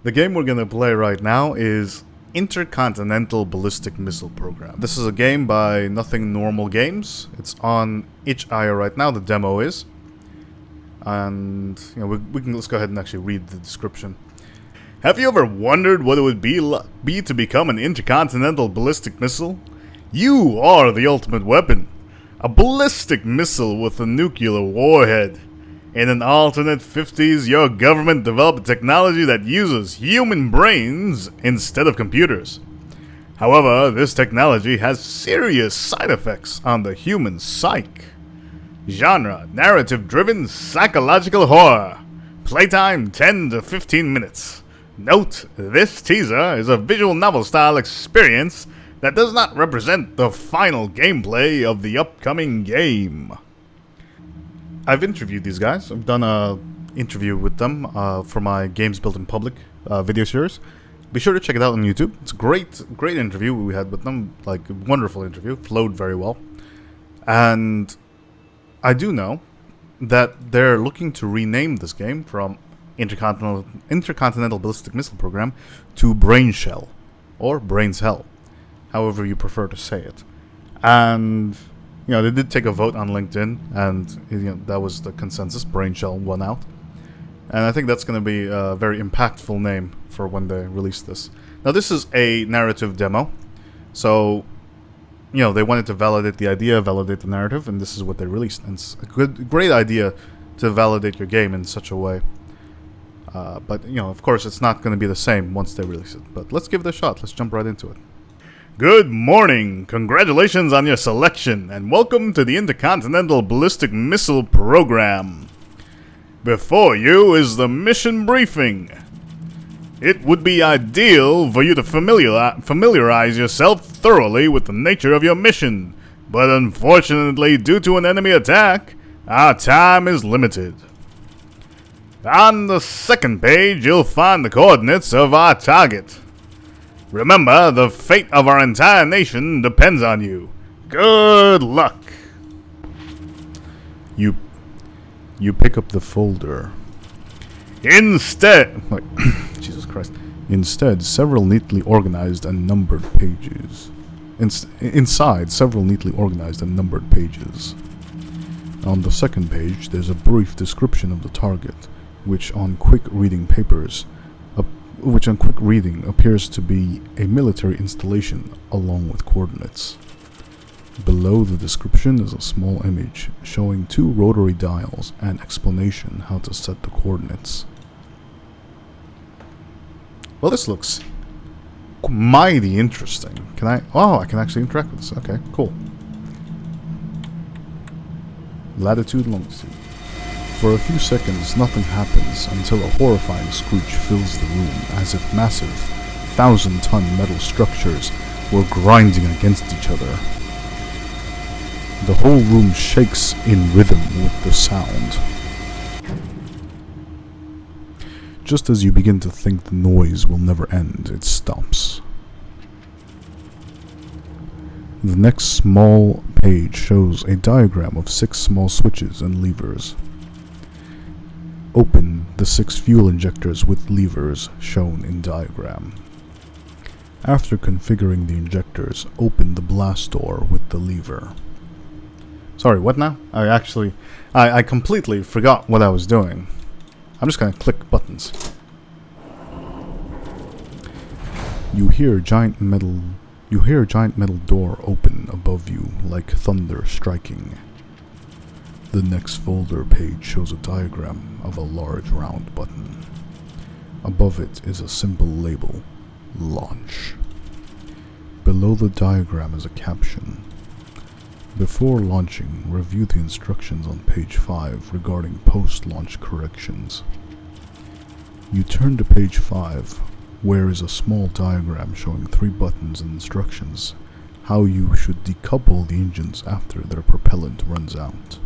The game we're gonna play right now is Intercontinental Ballistic Missile Program. This is a game by Nothing Normal Games. It's on itch.io right now, the demo is. And, let's go ahead and actually read the description. Have you ever wondered what it would be to become an intercontinental ballistic missile? You are the ultimate weapon. A ballistic missile with a nuclear warhead. In an alternate 50s, your government developed a technology that uses human brains instead of computers. However, this technology has serious side effects on the human psyche. Genre: narrative-driven psychological horror. Playtime: 10 to 15 minutes. Note: this teaser is a visual novel-style experience that does not represent the final gameplay of the upcoming game. I've interviewed these guys. I've done an interview with them for my Games Built in Public video series. Be sure to check it out on YouTube. It's a great interview we had with them. Like, a wonderful interview. Flowed very well. And I do know that they're looking to rename this game from Intercontinental Ballistic Missile Program to Brainshell, or Brainshell, however you prefer to say it. And they did take a vote on LinkedIn, and that was the consensus. Brainshell won out. And I think that's going to be a very impactful name for when they release this. Now, this is a narrative demo, so they wanted to validate the idea, validate the narrative, and this is what they released. And it's a great idea to validate your game in such a way. But of course, it's not going to be the same once they release it. But let's give it a shot. Let's jump right into it. Good morning! Congratulations on your selection, and welcome to the Intercontinental Ballistic Missile Program. Before you is the mission briefing. It would be ideal for you to familiarize yourself thoroughly with the nature of your mission, but unfortunately, due to an enemy attack, our time is limited. On the second page, you'll find the coordinates of our target. Remember, the fate of our entire nation depends on you. Good luck! You pick up the folder. Instead... Jesus Christ. Instead, several neatly organized and numbered pages. Inside, several neatly organized and numbered pages. On the second page, there's a brief description of the target, which on quick reading appears to be a military installation along with coordinates. Below the description is a small image showing two rotary dials and explanation how to set the coordinates. Well, this looks mighty interesting. I can actually interact with this. Okay, cool. Latitude, longitude. For a few seconds, nothing happens until a horrifying screech fills the room, as if massive, 1,000-ton metal structures were grinding against each other. The whole room shakes in rhythm with the sound. Just as you begin to think the noise will never end, it stops. The next small page shows a diagram of 6 small switches and levers. Open the 6 fuel injectors with levers shown in diagram. After configuring the injectors, open the blast door with the lever. Sorry, what now? I completely forgot what I was doing. I'm just gonna click buttons. You hear a giant metal door open above you like thunder striking. The next folder page shows a diagram of a large round button. Above it is a simple label, Launch. Below the diagram is a caption. Before launching, review the instructions on page 5 regarding post-launch corrections. You turn to page 5, where is a small diagram showing 3 buttons and instructions, how you should decouple the engines after their propellant runs out.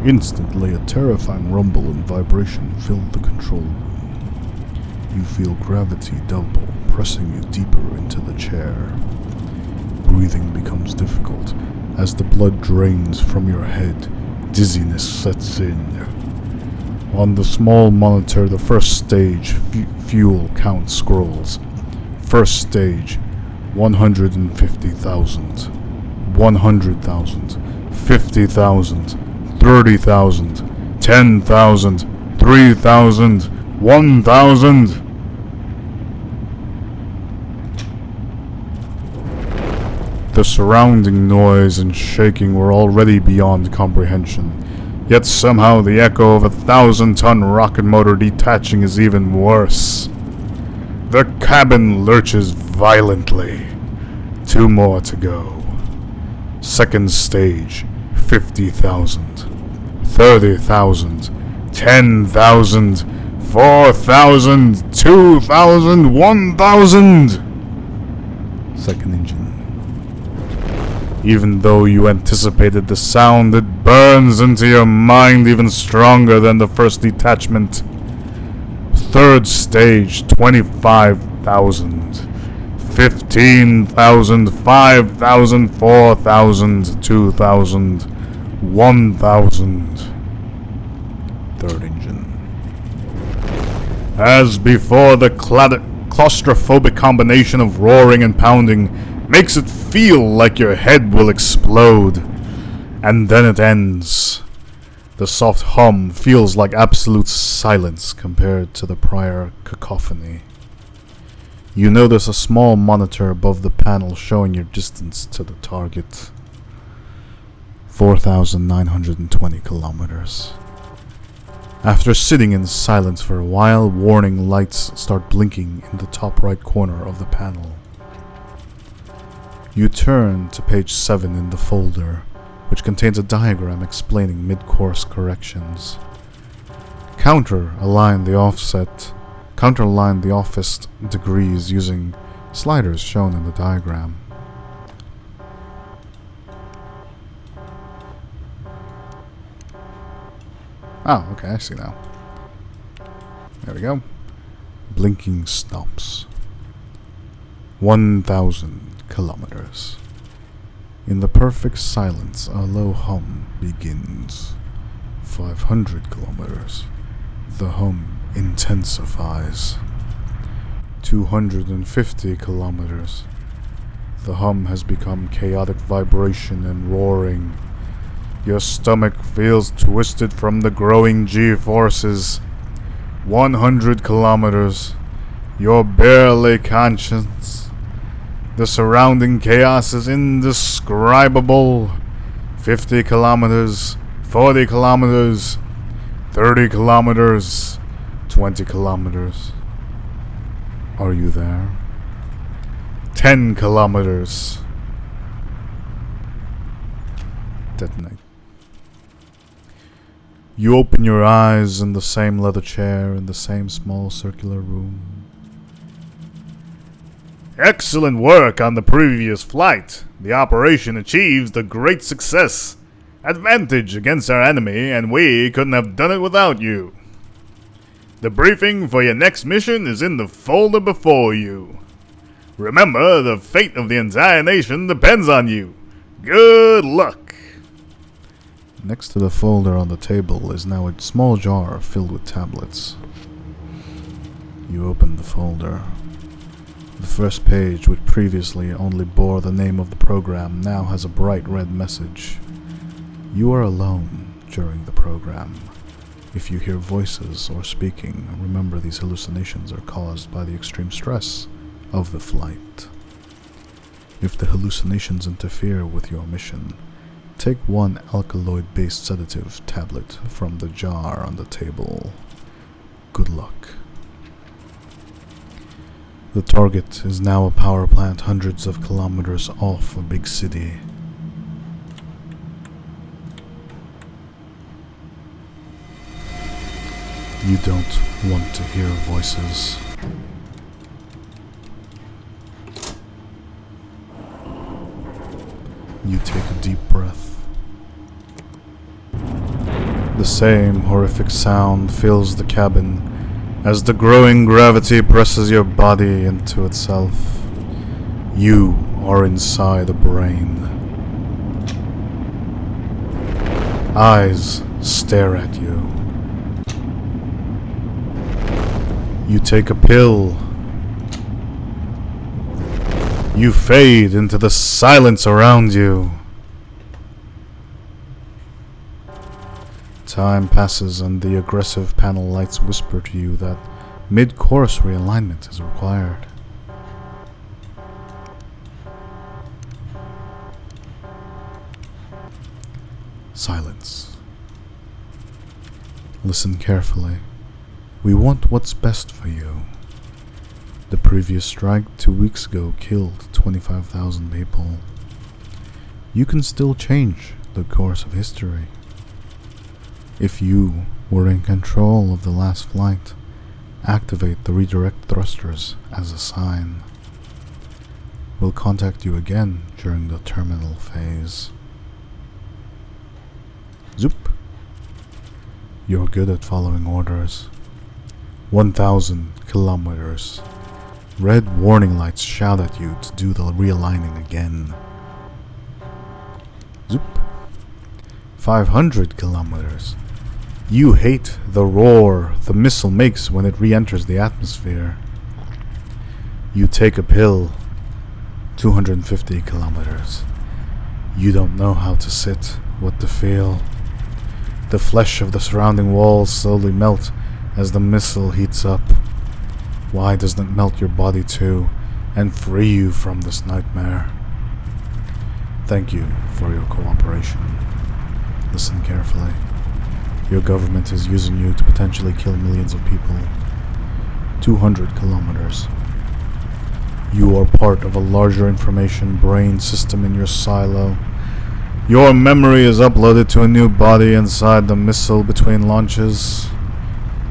Instantly, a terrifying rumble and vibration filled the control room. You feel gravity double, pressing you deeper into the chair. Breathing becomes difficult as the blood drains from your head dizziness sets in. On the small monitor, the first stage fuel count scrolls. First stage, 150,000, 100,000, 50,000, 30,000, 10,000, 3,000, 1,000. The surrounding noise and shaking were already beyond comprehension, yet somehow the echo of a 1,000-ton rocket motor detaching is even worse. The cabin lurches violently. 2 more to go. Second stage, 50,000, 30,000, 10,000, 4,000, 2,000, 1,000. Second engine. Even though you anticipated the sound, it burns into your mind even stronger than the first detachment. Third stage, 25,000, 15,000, 5,000, 4,000, 2,000, 1,000. Third engine. As before, the claustrophobic combination of roaring and pounding makes it feel like your head will explode. And then it ends. The soft hum feels like absolute silence compared to the prior cacophony. You notice a small monitor above the panel showing your distance to the target. 4,920 kilometers. After sitting in silence for a while, warning lights start blinking in the top right corner of the panel. You turn to page 7 in the folder, which contains a diagram explaining mid-course corrections. Counter-align the office degrees using sliders shown in the diagram. Oh, okay, I see now. There we go. Blinking stops. 1,000 kilometers. In the perfect silence, a low hum begins. 500 kilometers. The hum intensifies. 250 kilometers. The hum has become chaotic vibration and roaring. Your stomach feels twisted from the growing G-forces. 100 kilometers. You're barely conscious. The surrounding chaos is indescribable. 50 kilometers, 40 kilometers, 30 kilometers, 20 kilometers. Are you there? 10 kilometers. Detonate. You open your eyes in the same leather chair in the same small circular room. Excellent work on the previous flight. The operation achieves the great success. Advantage against our enemy, and we couldn't have done it without you. The briefing for your next mission is in the folder before you. Remember, the fate of the entire nation depends on you. Good luck. Next to the folder on the table is now a small jar filled with tablets. You open the folder. The first page, which previously only bore the name of the program, now has a bright red message. You are alone during the program. If you hear voices or speaking, remember these hallucinations are caused by the extreme stress of the flight. If the hallucinations interfere with your mission, take one alkaloid-based sedative tablet from the jar on the table. Good luck. The target is now a power plant hundreds of kilometers off a big city. You don't want to hear voices. You take a deep breath. The same horrific sound fills the cabin as the growing gravity presses your body into itself. You are inside a brain. Eyes stare at you. You take a pill. You fade into the silence around you. Time passes and the aggressive panel lights whisper to you that mid-course realignment is required. Silence. Listen carefully. We want what's best for you. The previous strike 2 weeks ago killed 25,000 people. You can still change the course of history. If you were in control of the last flight, activate the redirect thrusters as a sign. We'll contact you again during the terminal phase. Zoop. You're good at following orders. 1,000 kilometers. Red warning lights shout at you to do the realigning again. Zoop. 500 kilometers. You hate the roar the missile makes when it re-enters the atmosphere. You take a pill. 250 kilometers. You don't know how to sit, what to feel. The flesh of the surrounding walls slowly melt as the missile heats up. Why doesn't it melt your body too and free you from this nightmare? Thank you for your cooperation. Listen carefully. Your government is using you to potentially kill millions of people. 200 kilometers. You are part of a larger information brain system in your silo. Your memory is uploaded to a new body inside the missile between launches.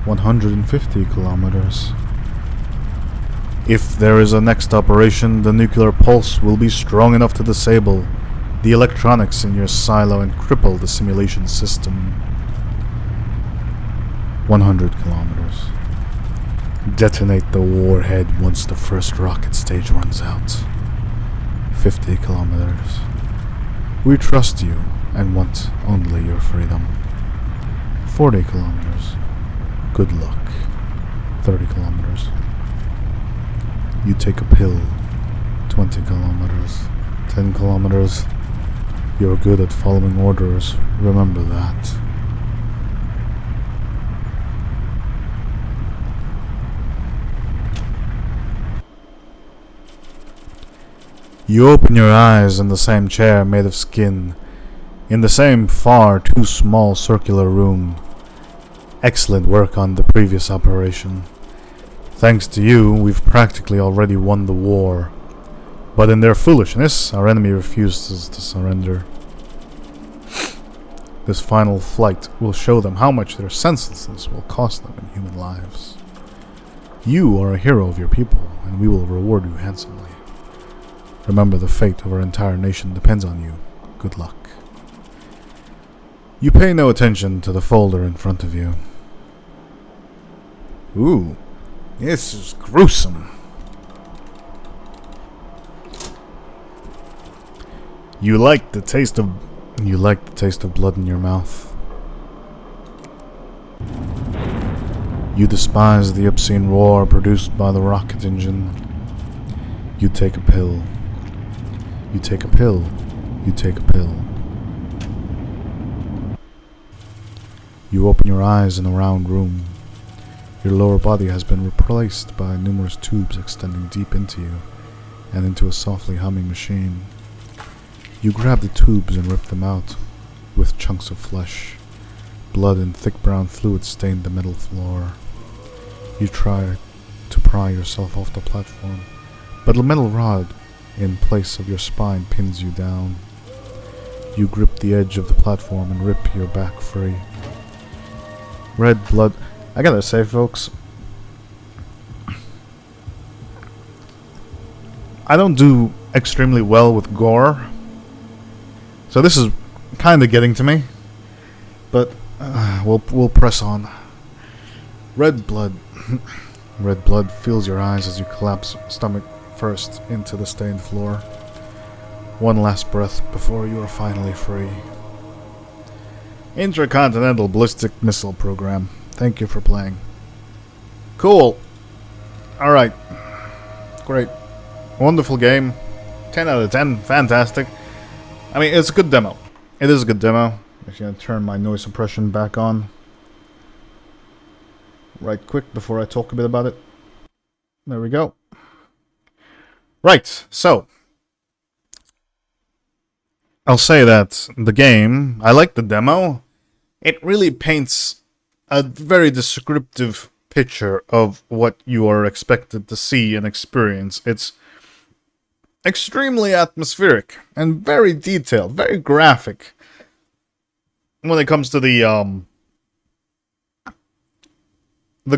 150 kilometers. If there is a next operation, the nuclear pulse will be strong enough to disable the electronics in your silo and cripple the simulation system. 100 kilometers. Detonate the warhead once the first rocket stage runs out. 50 kilometers. We trust you and want only your freedom. 40 kilometers. Good luck. 30 kilometers. You take a pill. 20 kilometers. 10 kilometers. You're good at following orders. Remember that. You open your eyes in the same chair made of skin, in the same far too small circular room. Excellent work on the previous operation. Thanks to you, we've practically already won the war. But in their foolishness, our enemy refuses to surrender. This final flight will show them how much their senselessness will cost them in human lives. You are a hero of your people, and we will reward you handsomely. Remember, the fate of our entire nation depends on you. Good luck. You pay no attention to the folder in front of you. Ooh, this is gruesome. You like the taste of blood in your mouth. You despise the obscene roar produced by the rocket engine. You take a pill. You take a pill. You take a pill. You open your eyes in a round room. Your lower body has been replaced by numerous tubes extending deep into you and into a softly humming machine. You grab the tubes and rip them out with chunks of flesh. Blood and thick brown fluid stain the metal floor. You try to pry yourself off the platform, but a metal rod in place of your spine pins you down. You grip the edge of the platform and rip your back free. Red blood. I gotta say, folks, I don't do extremely well with gore, so this is kind of getting to me, but we'll press on. Red blood. Red blood fills your eyes as you collapse stomach first into the stained floor. One last breath before you are finally free. Intercontinental Ballistic Missile Program. Thank you for playing. Cool. Alright. Great. Wonderful game. 10 out of 10. Fantastic. I mean, it's a good demo. It is a good demo. I'm just going to turn my noise suppression back on. Right quick before I talk a bit about it. There we go. Right, so I'll say that the game, I like the demo. It really paints a very descriptive picture of what you are expected to see and experience. It's extremely atmospheric and very detailed, very graphic. When it comes to the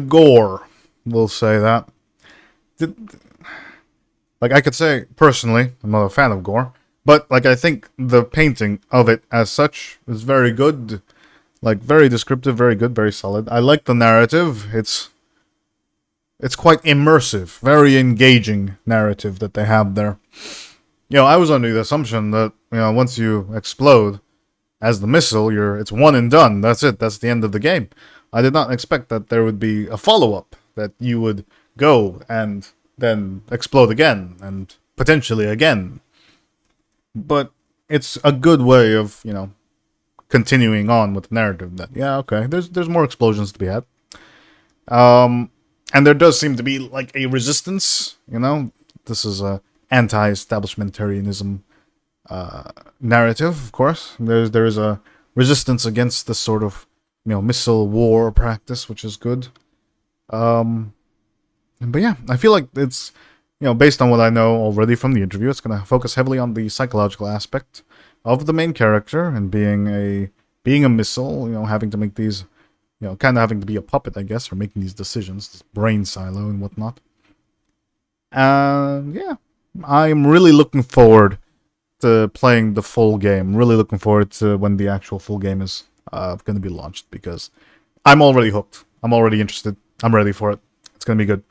gore, we'll say that. Like, I could say, personally, I'm not a fan of gore, but, like, I think the painting of it as such is very good. Like, very descriptive, very good, very solid. I like the narrative. It's quite immersive, very engaging narrative that they have there. You know, I was under the assumption that, you know, once you explode as the missile, it's one and done. That's it. That's the end of the game. I did not expect that there would be a follow-up, that you would go and then explode again, and potentially again. But it's a good way of, you know, continuing on with the narrative that, yeah, okay, there's more explosions to be had. And there does seem to be, like, a resistance, you know? This is a anti-establishmentarianism narrative, of course. There is a resistance against this sort of, you know, missile war practice, which is good. But yeah, I feel like it's, you know, based on what I know already from the interview, it's going to focus heavily on the psychological aspect of the main character and being a missile, you know, having to make these, you know, kind of having to be a puppet, I guess, or making these decisions, this brain silo and whatnot. Yeah, I'm really looking forward to playing the full game. Really looking forward to when the actual full game is going to be launched, because I'm already hooked. I'm already interested. I'm ready for it. It's going to be good.